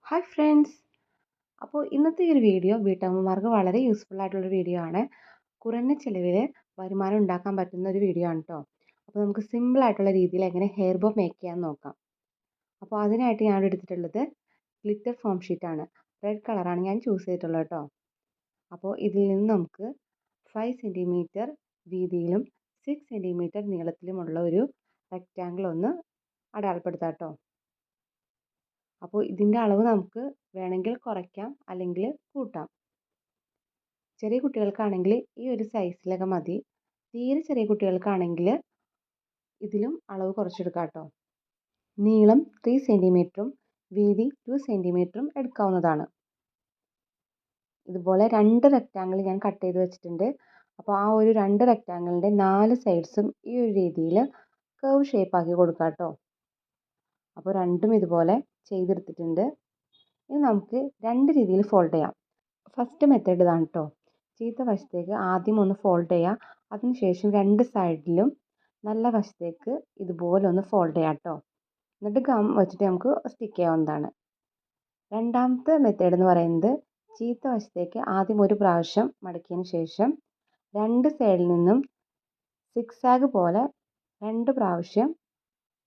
Hi friends. അപ്പോൾ ഇന്നത്തെ ഈ ഒരു വീഡിയോ വീട്ടമ്മമാർക്ക് വളരെ യൂസ്ഫുൾ ആയിട്ടുള്ളൊരു വീഡിയോ ആണ്. കുറഞ്ഞ ചിലവിൽ വരുമാനം ഉണ്ടാക്കാൻ പറ്റുന്ന ഒരു വീഡിയോ ആണ് കേട്ടോ. അപ്പോൾ നമുക്ക് സിമ്പിൾ ആയിട്ടുള്ള രീതിയിൽ എങ്ങനെ ഹെയർ ബോ മേക്ക് ചെയ്യാൻ നോക്കാം. അപ്പോൾ അതിനായിട്ട് ഞാൻ എടുത്തിട്ടുള്ളത് ഗ്ലിറ്റർ ഫോം ഷീറ്റാണ്. റെഡ് കളറാണ് ഞാൻ ചൂസ് ചെയ്തിട്ടുള്ളത് കേട്ടോ. അപ്പോൾ ഇതിൽ നിന്ന് നമുക്ക് 5 സെൻറ്റിമീറ്റർ വീതിയിലും 6 സെൻറ്റിമീറ്റർ നീളത്തിലുമുള്ള ഒരു റെക്റ്റാങ്കിൾ ഒന്ന് അടയാളപ്പെടുത്താം കേട്ടോ. അപ്പോൾ ഇതിൻ്റെ അളവ് നമുക്ക് വേണമെങ്കിൽ കുറയ്ക്കാം അല്ലെങ്കിൽ കൂട്ടാം. ചെറിയ കുട്ടികൾക്കാണെങ്കിൽ ഈ ഒരു സൈസിലൊക്കെ മതി. തീരെ ചെറിയ കുട്ടികൾക്കാണെങ്കിൽ ഇതിലും അളവ് കുറച്ചെടുക്കാം കേട്ടോ. നീളം 3 സെൻറ്റിമീറ്ററും വീതി 2 സെൻറ്റിമീറ്ററും എടുക്കാവുന്നതാണ്. ഇതുപോലെ 2 റെക്റ്റാങ്കിൾ ഞാൻ കട്ട് ചെയ്ത് വെച്ചിട്ടുണ്ട്. അപ്പോൾ ആ ഒരു 2 റെക്റ്റാങ്കിളിൻ്റെ 4 സൈഡ്സും ഈ ഒരു രീതിയിൽ കർവ് ഷേപ്പ് ആക്കി കൊടുക്കാം കേട്ടോ. അപ്പോൾ രണ്ടും ഇതുപോലെ ചെയ്തെടുത്തിട്ടുണ്ട്. ഇനി നമുക്ക് 2 രീതിയിൽ ഫോൾഡ് ചെയ്യാം. ഫസ്റ്റ് മെത്തേഡ് ഇതാണ് കേട്ടോ. ചീത്ത വശത്തേക്ക് ആദ്യം ഒന്ന് ഫോൾഡ് ചെയ്യുക. അതിനുശേഷം 2 സൈഡിലും നല്ല വശത്തേക്ക് ഇതുപോലെ ഒന്ന് ഫോൾഡ് ചെയ്യാം കേട്ടോ. എന്നിട്ട് ഗം വെച്ചിട്ട് നമുക്ക് സ്റ്റിക്ക് ചെയ്യാവുന്നതാണ്. രണ്ടാമത്തെ മെത്തേഡ് എന്ന് പറയുന്നത് ചീത്ത വശത്തേക്ക് ആദ്യം ഒരു പ്രാവശ്യം മടക്കിയതിന് ശേഷം 2 സൈഡിൽ നിന്നും സിക്സാഗ് പോലെ 2 പ്രാവശ്യം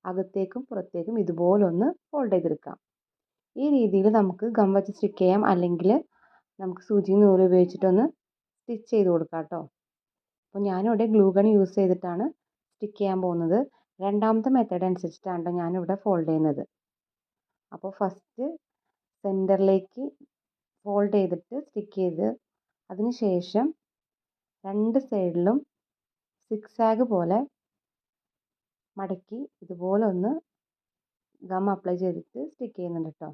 അകത്തേക്കും പുറത്തേക്കും ഇതുപോലെ ഒന്ന് ഫോൾഡ് ചെയ്തെടുക്കാം. ഈ രീതിയിൽ നമുക്ക് ഗം വെച്ച് സ്റ്റിക്ക് ചെയ്യാം, അല്ലെങ്കിൽ നമുക്ക് സൂചി നൂല് ഉപയോഗിച്ചിട്ടൊന്ന് സ്റ്റിച്ച് ചെയ്ത് കൊടുക്കാം കേട്ടോ. അപ്പോൾ ഞാനിവിടെ ഗ്ലൂ ഗൺ യൂസ് ചെയ്തിട്ടാണ് സ്റ്റിക്ക് ചെയ്യാൻ പോകുന്നത്. രണ്ടാമത്തെ മെത്തേഡ് അനുസരിച്ചിട്ടാണ് കേട്ടോ ഞാനിവിടെ ഫോൾഡ് ചെയ്യുന്നത്. അപ്പോൾ ഫസ്റ്റ് സെൻറ്ററിലേക്ക് ഫോൾഡ് ചെയ്തിട്ട് സ്റ്റിക്ക് ചെയ്ത് അതിന് ശേഷം 2 സൈഡിലും സിക്സാഗ് പോലെ മടക്കി ഇതുപോലെ ഒന്ന് ഗം അപ്ലൈ ചെയ്തിട്ട് സ്റ്റിക്ക് ചെയ്യുന്നുണ്ട് കേട്ടോ.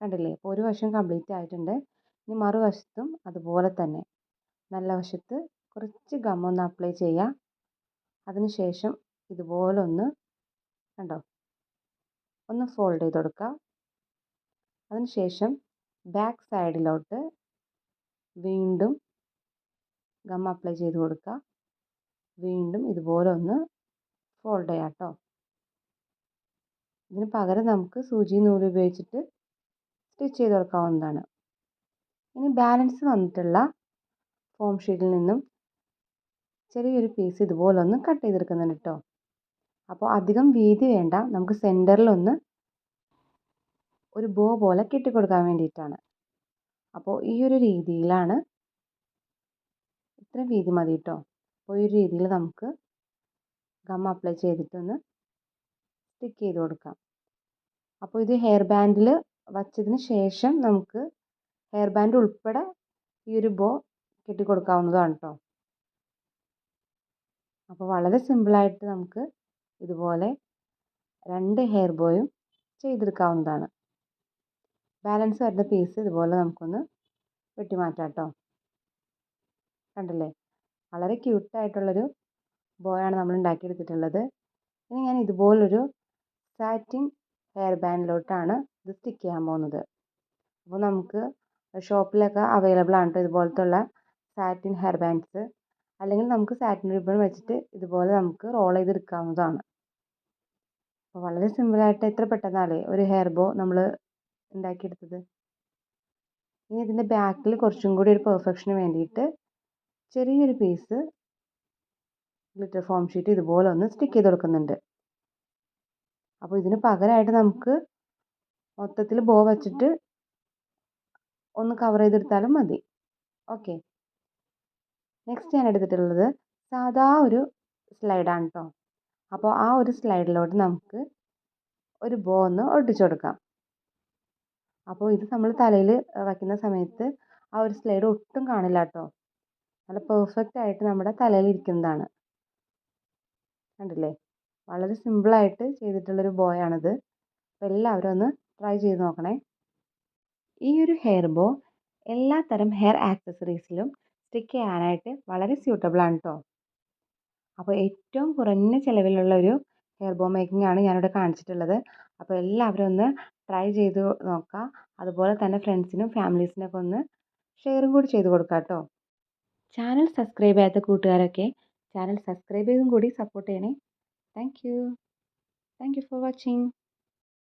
കണ്ടില്ലേ? അപ്പോൾ ഒരു വശം കംപ്ലീറ്റ് ആയിട്ടുണ്ട്. ഇനി മറുവശത്തും അതുപോലെ തന്നെ നല്ല വശത്ത് കുറച്ച് ഗം ഒന്ന് അപ്ലൈ ചെയ്യുക. അതിനുശേഷം ഇതുപോലെ ഒന്ന് കണ്ടോ ഒന്ന് ഫോൾഡ് ചെയ്ത് കൊടുക്കുക. അതിനുശേഷം ബാക്ക് സൈഡിലോട്ട് വീണ്ടും ഗം അപ്ലൈ ചെയ്ത് കൊടുക്കുക. വീണ്ടും ഇതുപോലെ ഒന്ന് ഫോൾഡ് ചെയ്യാം കേട്ടോ. ഇതിന് പകരം നമുക്ക് സൂചി നൂല് ഉപയോഗിച്ചിട്ട് സ്റ്റിച്ച് ചെയ്ത് കൊടുക്കാവുന്നതാണ്. ഇനി ബാലൻസ് വന്നിട്ടുള്ള ഫോം ഷീറ്റിൽ നിന്നും ചെറിയൊരു പീസ് ഇതുപോലെ ഒന്ന് കട്ട് ചെയ്തെടുക്കുന്നുണ്ട് കേട്ടോ. അപ്പോൾ അധികം വീതി വേണ്ട, നമുക്ക് സെൻറ്ററിലൊന്ന് ഒരു ബോ പോലെ കെട്ടിക്കൊടുക്കാൻ വേണ്ടിയിട്ടാണ്. അപ്പോൾ ഈ ഒരു രീതിയിലാണ്, ഇത്ര വീതി മതി കേട്ടോ. അപ്പോൾ ഈ ഒരു രീതിയിൽ നമുക്ക് ഗം അപ്ലൈ ചെയ്തിട്ടൊന്ന് സ്റ്റിക്ക് ചെയ്ത് കൊടുക്കാം. അപ്പോൾ ഇത് ഹെയർ ബാൻഡിൽ വച്ചതിന് ശേഷം നമുക്ക് ഹെയർ ബാൻഡ് ഉൾപ്പെടെ ഈ ഒരു ബോ കെട്ടിക്കൊടുക്കാവുന്നതാണ് കേട്ടോ. അപ്പോൾ വളരെ സിമ്പിളായിട്ട് നമുക്ക് ഇതുപോലെ 2 ഹെയർ ബോയും ചെയ്തെടുക്കാവുന്നതാണ്. ബാലൻസ് വരുന്ന പീസ് ഇതുപോലെ നമുക്കൊന്ന് വെട്ടി മാറ്റാം കേട്ടോ. കണ്ടില്ലേ? വളരെ ക്യൂട്ടായിട്ടുള്ളൊരു ബോയാണ് നമ്മൾ ഉണ്ടാക്കിയെടുത്തിട്ടുള്ളത്. ഇനി ഞാൻ ഇതുപോലൊരു സാറ്റിൻ ഹെയർ ബാൻഡിലോട്ടാണ് ഇത് സ്റ്റിക്ക് ചെയ്യാൻ പോകുന്നത്. അപ്പോൾ നമുക്ക് ഷോപ്പിലൊക്കെ അവൈലബിൾ ആണ് കേട്ടോ ഇതുപോലത്തെ ഉള്ള സാറ്റിൻ ഹെയർ ബാൻഡ്സ്. അല്ലെങ്കിൽ നമുക്ക് സാറ്റിൻ റിബൺ വെച്ചിട്ട് ഇതുപോലെ നമുക്ക് റോൾ ചെയ്തെടുക്കാവുന്നതാണ്. അപ്പോൾ വളരെ സിമ്പിളായിട്ട് എത്ര പെട്ടെന്നാണ് ഒരു ഹെയർ ബോ നമ്മൾ ഉണ്ടാക്കിയെടുത്തത്. ഇനി ഇതിൻ്റെ ബാക്കിൽ കുറച്ചും കൂടി ഒരു പെർഫെക്ഷന് വേണ്ടിയിട്ട് ചെറിയൊരു പീസ് ഗ്ലിറ്റർ ഫോം ഷീറ്റ് ഇതുപോലെ ഒന്ന് സ്റ്റിക്ക് ചെയ്ത് കൊടുക്കുന്നുണ്ട്. അപ്പോൾ ഇതിന് പകരമായിട്ട് നമുക്ക് മൊത്തത്തിൽ ബോ വെച്ചിട്ട് ഒന്ന് കവർ ചെയ്തെടുത്താലും മതി. ഓക്കെ. നെക്സ്റ്റ് ഞാൻ എടുത്തിട്ടുള്ളത് സാധാ ഒരു സ്ലൈഡാണ് കേട്ടോ. അപ്പോൾ ആ ഒരു സ്ലൈഡിലോട്ട് നമുക്ക് ഒരു ബോ ഒന്ന് ഒട്ടിച്ചു കൊടുക്കാം. അപ്പോൾ ഇത് നമ്മൾ തലയിൽ വയ്ക്കുന്ന സമയത്ത് ആ ഒരു സ്ലൈഡ് ഒട്ടും കാണില്ല കേട്ടോ. നല്ല പെർഫെക്റ്റ് ആയിട്ട് നമ്മുടെ തലയിൽ ഇരിക്കുന്നതാണ്. കണ്ടില്ലേ? വളരെ സിമ്പിളായിട്ട് ചെയ്തിട്ടുള്ളൊരു ബോയാണിത്. അപ്പോൾ എല്ലാവരും ഒന്ന് ട്രൈ ചെയ്ത് നോക്കണേ. ഈ ഒരു ഹെയർ ബോ എല്ലാ തരം ഹെയർ ആക്സസറീസിലും സ്റ്റിക്ക് ചെയ്യാനായിട്ട് വളരെ സ്യൂട്ടബിൾ ആണ് കേട്ടോ. അപ്പോൾ ഏറ്റവും കുറഞ്ഞ ചിലവിലുള്ള ഒരു ഹെയർ ബോ മേക്കിംഗ് ആണ് ഞാനിവിടെ കാണിച്ചിട്ടുള്ളത്. അപ്പോൾ എല്ലാവരും ഒന്ന് ട്രൈ ചെയ്ത് നോക്കുക. അതുപോലെ തന്നെ ഫ്രണ്ട്സിനും ഫാമിലീസിനൊക്കെ ഒന്ന് ഷെയറും കൂടി ചെയ്ത് കൊടുക്കുക കേട്ടോ. ചാനൽ സബ്സ്ക്രൈബ് ചെയ്യാത്ത കൂട്ടുകാരൊക്കെ ചാനൽ സബ്സ്ക്രൈബ് ചെയ്തും കൂടി സപ്പോർട്ട് ചെയ്യണേ. Thank you for watching.